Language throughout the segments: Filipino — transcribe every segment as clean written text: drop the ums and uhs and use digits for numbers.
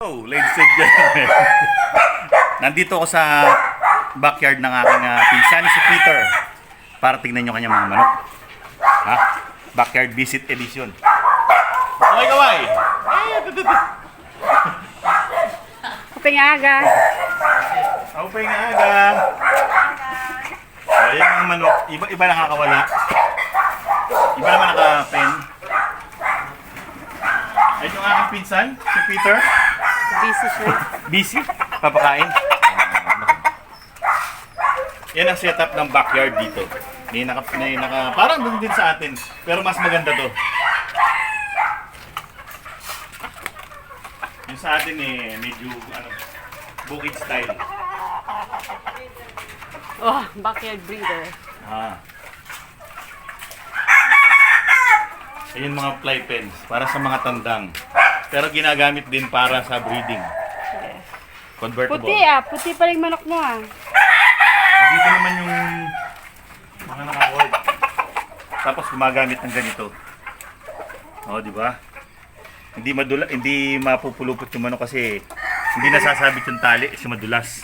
Oh, ladies and gentlemen. Nandito ako sa backyard ng aking pinsan si Peter para tignan nyo kanyang mga manok. Ha? Backyard visit edition. Okay, kaway! Kuping aga. Okay nga aga. Ayan ang manok. Iba nakakawala. Iba naman naka-pen. Ayun yung aking pinsan, si Peter. Busy siya. Busy? Papakain? Yan ang setup ng backyard dito. May naka parang doon din sa atin. Pero mas maganda to. Yung sa atin medyo bukid style. Oh, backyard breeder. Ayun mga fly pens para sa mga tandang. Pero ginagamit din para sa breeding. Yes. Convertible. Puti pa rin manok mo Dito naman yung mga naka-cord. Tapos gumagamit ng ganito. Oh, di ba? Hindi mapupulupot yung manok kasi hindi nasasabit yung tali kasi madulas.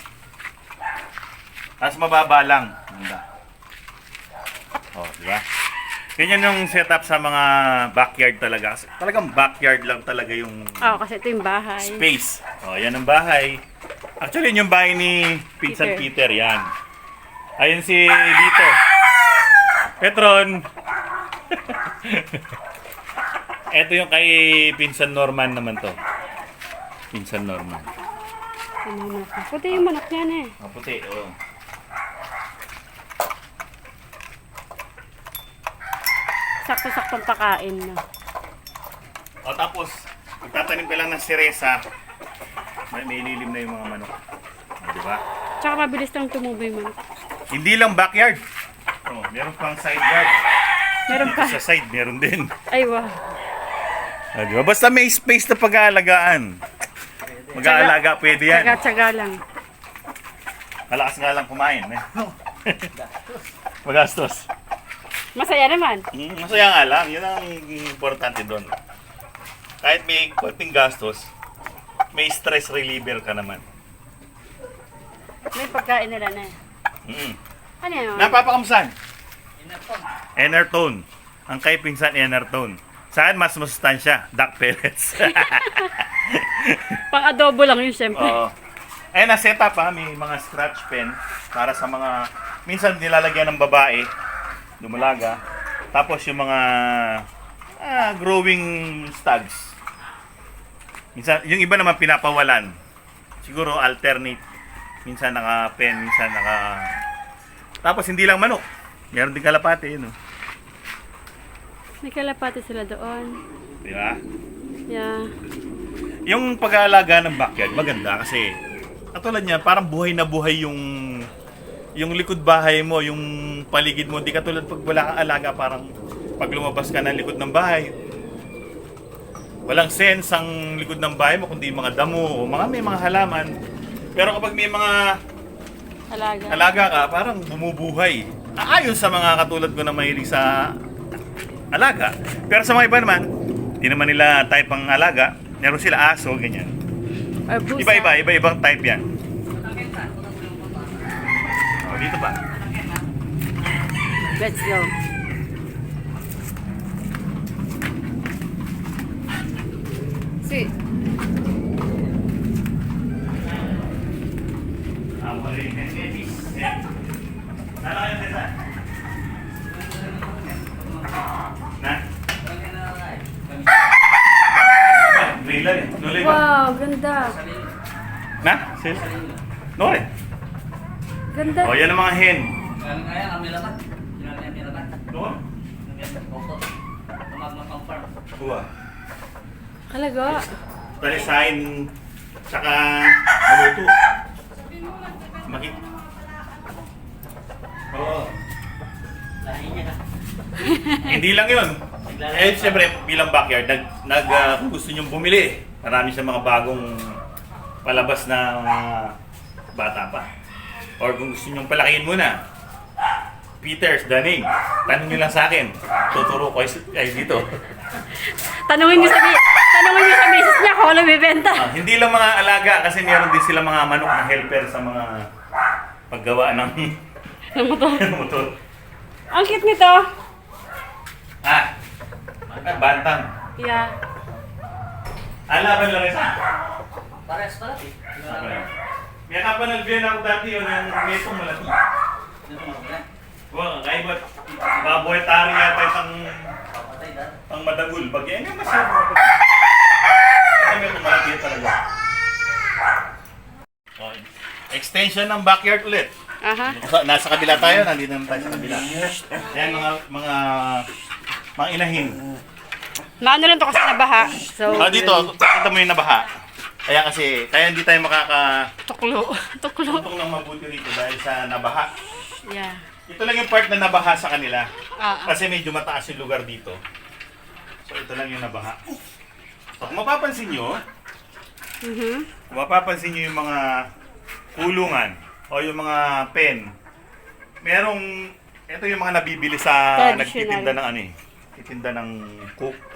Tapos mababa lang. Ganda. Oh, di ba? Ganyan yung setup sa mga backyard talaga. Talagang backyard lang talaga yung kasi ito yung bahay. space. Oh, yan ang bahay. Actually, yun yung bahay ni Pinsan Peter. Yan. Ayun si Lito. Petron. Ito yung kay Pinsan Norman naman to. Pinsan Norman. Puti yung manok niyan Oh, puti. Oh. Sakto-saktong pakain na. O tapos, magtatanim ka lang ng siresa, may ililim na yung mga manok. O, di ba? Tsaka mabilis lang tumubo yung manok. Hindi lang backyard. Oh, meron pang side yard. Meron pa. Dito sa side, meron din. Ay, wow. O, di ba? Basta may space na pag-aalagaan. Mag-aalaga, pwede yan. Tsaga-tsaga lang. Malakas nga lang kumain. Magastos. Masaya naman. Masaya nga lang. Yun ang importante doon. Kahit may konting gastos, may stress reliever ka naman. May pagkain nila na. Ano yun? Napapakamsan? Enertone. Ang kay pinsan Enertone. Saan mas masustansya? Duck pellets. Pang-adobo lang yun, syempre. Oo. Ayan na setup may mga scratch pen para sa mga minsan nilalagyan ng babae dumalaga. Tapos yung mga growing stags. Minsan yung iba naman pinapawalan. Siguro alternate. Minsan naka-pen, minsan naka Tapos hindi lang manok. Meron din kalapate yun. May kalapati sila doon. Di ba? Yeah. Yung pag-aalaga ng backyard maganda kasi katulad niya parang buhay na buhay yung likod bahay mo, yung paligid mo, di katulad pag wala kang alaga, parang pag lumabas ka ng likod ng bahay, walang sense ang likod ng bahay mo, kundi mga damo, o may mga halaman. Pero kapag may mga alaga ka, parang bumubuhay. Ayon sa mga katulad ko na mahilig sa alaga. Pero sa mga iba naman, di naman nila type ang alaga, meron sila aso, ganyan. Iba-ibang type yan. Dito ba? Let's go. See. Wow, ganda. Na? Sis? Nore? Ganda. O, yan ang mga hen. Doon? Kuha. Talaga. Talisain, tsaka maluto. Makit. Oo. Hindi lang yun. Siyempre, bilang backyard, kung gusto nyo bumili, marami sa mga bagong palabas na bata pa. Or kung gusto nyo palakihin muna, Peter's the name. Tanong nyo lang sa akin. Tuturo ko kayo dito. Tanungin niyo naman yung sa misis niya, ako wala bibenta. Hindi lang mga alaga kasi meron din sila mga manok na helper sa mga paggawa ng Ang motor. ng motor. Ang cute nito. Bantang. Yeah. Laban lang isa. Parehas pala eh. May kapanalbihan ako dati yun, yung metong malaki. Dito mo ba? Wow, kaya ba't baboy tari yata itang Papatay dahil. pang madagul. Bagay nga masyado. Kaya metong malaki talaga. Okay. Extension ng backyard ulit. Aha. Nasa kabila tayo, nandito naman tayo sa kabila. Yan mga inahin. Maano lang to kasi nabaha. So, Dito, kita mo yung nabaha. Kaya hindi tayo tuklo. Tuklo. tutok ng mabuti rito dahil sa nabaha. Yeah. Ito lang yung part na nabaha sa kanila. Ah. Kasi medyo mataas yung lugar dito. So ito lang yung nabaha. So, kung mapapansin nyo yung mga kulungan o yung mga pen, ito yung mga nabibili sa Traditional. nagtitinda ng titinda ng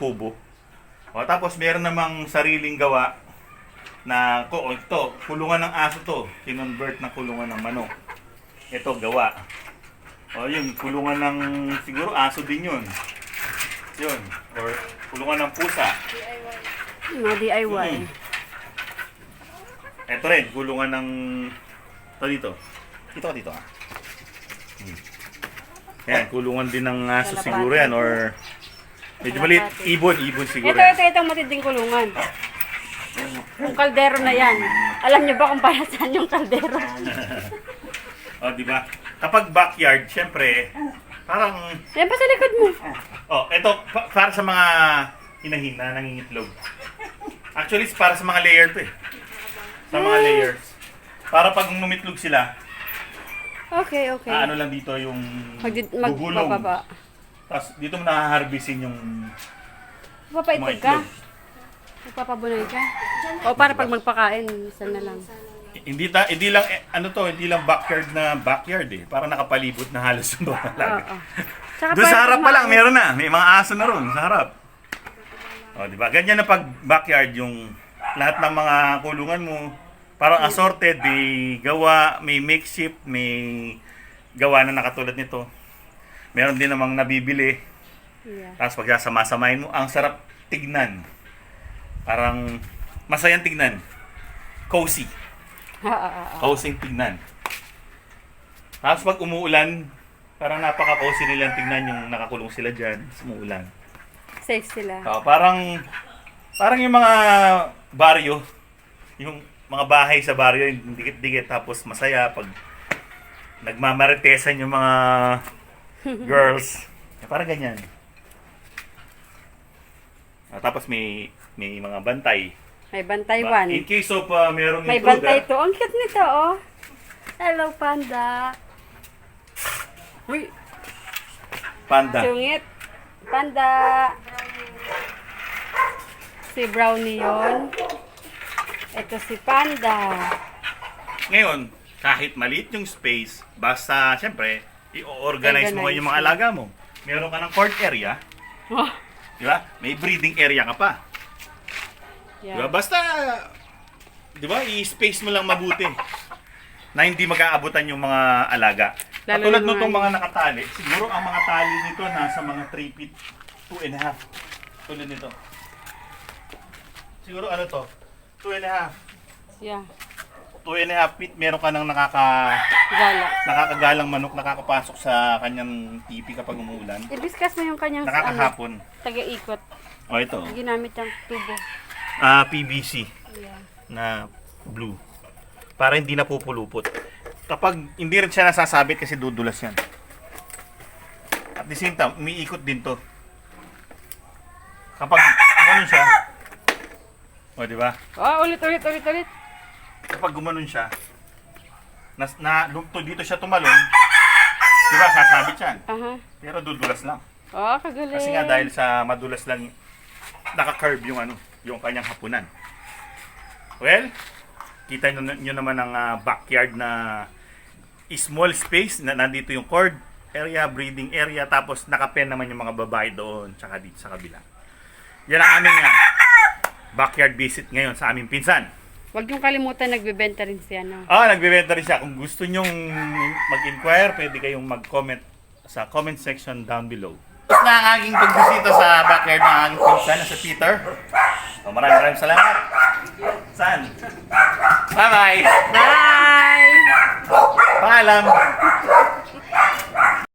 kubo. O tapos meron namang sariling gawa na ito, kulungan ng aso to, kinonvert na kulungan ng manok. Ito gawa. O yun, kulungan ng siguro aso din yun. Yun, or kulungan ng pusa. Mga DIY. Ito rin, kulungan ng dito. Dito. Yan, kulungan din ng aso Kalapati. siguro yan or medyo maliit, ibon siguro. Ito matinding kulungan. Yung kaldero na yan. Alam niyo ba kung para saan yung kaldero? O, di ba? Kapag backyard, syempre, parang Yan pa sa likod mo. ito para sa mga hinahin na nangingitlog. Actually, it's para sa mga layer to eh. Sa mga layers. Para pag mumitlog sila, Okay. ano lang dito yung gugulong. Magpapaba. Tapos dito mo nahaharbisin yung Magpapaitig ka? Magpapabunay ka? O para pag magpakain, isa na lang. hindi lang backyard eh. Parang nakapalibot na halos yung mga alaga. Oo. Tsaka Doon sa para harap pa lang, kumain. meron na. May mga aso na ron sa harap. O, di ba? Ganyan na pag backyard, yung lahat ng mga kulungan mo, parang assorted, may gawa, may makeshift, may gawa na nakatulad nito. Meron din namang nabibili. Yeah. Tapos pag sasama-samahin mo, ang sarap tignan. Parang masayang tignan. Cozy. Cozy tignan. Tapos pag umuulan, parang napaka-cozy nilang tignan yung nakakulong sila dyan. Umuulan. Safe sila. Parang yung mga baryo, yung mga bahay sa baryo, yung dikit-dikit tapos masaya pag nagmamaritesan yung mga girls. Parang ganyan. Tapos may mga bantay. May bantay one. In case of merong May intruder, bantay to. Ang cute nito, oh. Hello, panda. Uy, panda. sungit. Panda. Si Brownie yun. Ito si Panda. Ngayon, kahit maliit yung space, basta, syempre, i-organize mo yung mga alaga mo. Meron ka ng court area, Oh, di ba? May breeding area ka pa. Di ba? yeah. Basta, di ba, i-space mo lang mabuti na hindi mag-aabutan yung mga alaga. Lalo Katulad yung nung mga- mga nakatali, siguro ang mga tali nito nasa mga 3 feet, 2.5. Tulad nito. Siguro ano to? 2.5. Yeah. 2.5 feet, meron ka nang Gala. nakakagalang manok nakakapasok sa kanyang tipi kapag umuulan. I-discuss mo yung kanyang Nakakahapon. taga-ikot. O ito, Ginamit yung tubo. PVC Yeah. na blue. Para hindi napupulupot. Kapag hindi rin siya nasasabit kasi dudulas yan. At the same time, umiikot din to. Kapag gumanon siya, o di ba? Oh, ulit. Kapag gumanon siya, dito siya tumalon, di ba, sasabit yan. Aha. Pero dudulas lang. Oh, kagaling. Kasi nga dahil sa madulas lang, naka-curve yung kanyang hapunan. Well, kita nyo naman ang backyard na small space na nandito yung cord area, breeding area, tapos nakapen naman yung mga babae doon, tsaka dito sa kabila. Yan ang aming backyard visit ngayon sa aming pinsan. Huwag yung kalimutan, nagbebenta rin siya, no? Nagbebenta rin siya. Kung gusto nyong mag-inquire, pwede kayong mag-comment sa comment section down below. Tapos na ang aking pagbisita sa backyard ng aking pinsan na si Peter. So, maraming salamat. San? Bye-bye! Bye! Paalam!